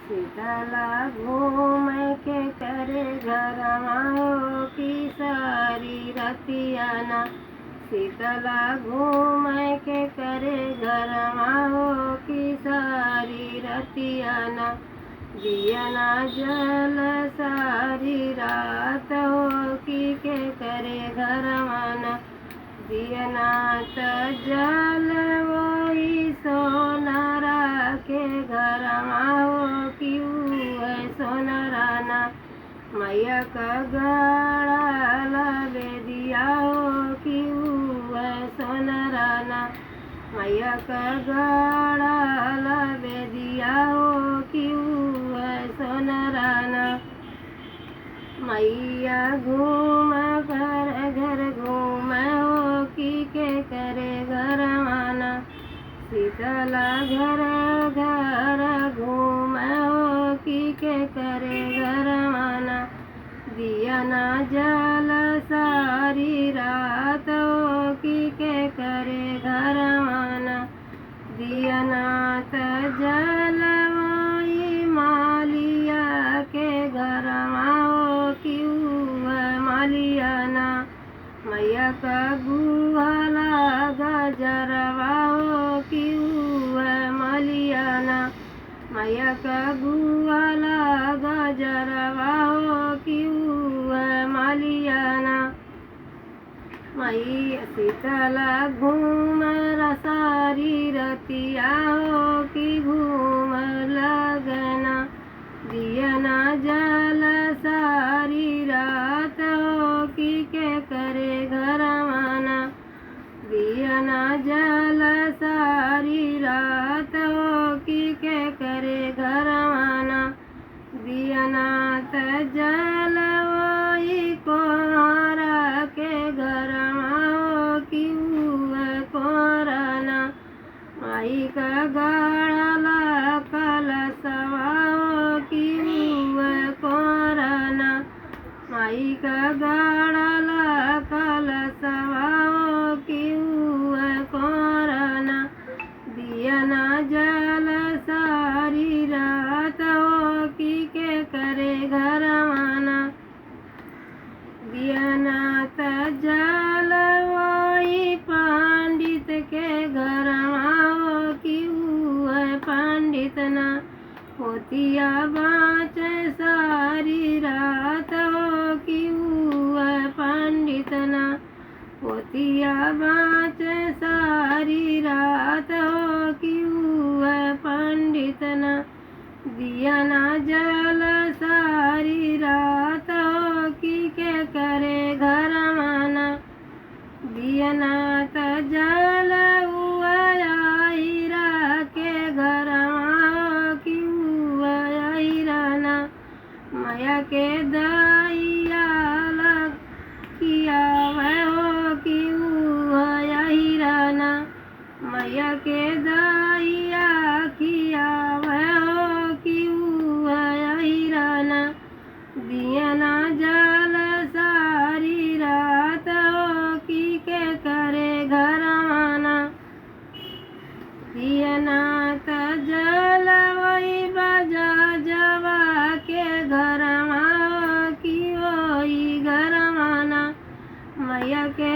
शीतला घूम के करे घरवा की सारी रतियाना। शीतला घूम के करे घरवा की सारी रतियाना। दियना जल सारी रात हो की के करे घरवाना। दियना त जल वही सोनारा के घरवा हो क्यों है सोनराना। मैया का गड़ा लबे दिया हो क्यों है सोनराना। मैया का गड़ा लबे दिया हो क्यों है सोनराना। मैया घूम घर घूम हो की के करे घरवाना। शीतला घर घूम हो की के करे घरवाना। दियना जल सारी रात हो की के करे घरवाना। दियना त जल वही मालिया के घरवा हो क्यों है मालियाना। मैया का गुहाला गजरवा हो क्यों है मालियाना। मैया का गुहाला गजरवा हो क्यों है मालियाना। मैया शीतला घूम सारी रतिया हो कि घूम लगना। दियना जल सारी रात हो कि के करे घरवाना। दियना जल सारी रात हो कि के करे घरवाना। दियना त जल वही कोहरा के घरवा हो क्यों है कोहराना। माई का गाड़ा कलसवा हो क्यों है कोहराना। माई का गाड़ा कलसवा हो क्यों है कोहराना। दियना जल सारी रात हो कि के करे घरवाना। दियना त जल वही पंडित के घरवा हो क्यों है पंडितना। पोतिया बाँचे सारी रात हो क्यों है पंडितना। पोतिया बाँचे सारी रात हो क्यों है पंडितना। दियना जल सारी रात हो कि के करे घरवाना। दियना त जल हीरा के घरवा हो क्यों है हीराना। मैया के दैया लग किया वह हो क्यों है हीराना। मैया के दैया किया वह हो क्यों है हीराना। दियना जल सारी रात हो कि के करे घरवाना। दियना त जल वही बजा जवा के घरवा हो कि वही घरवाना। मैया के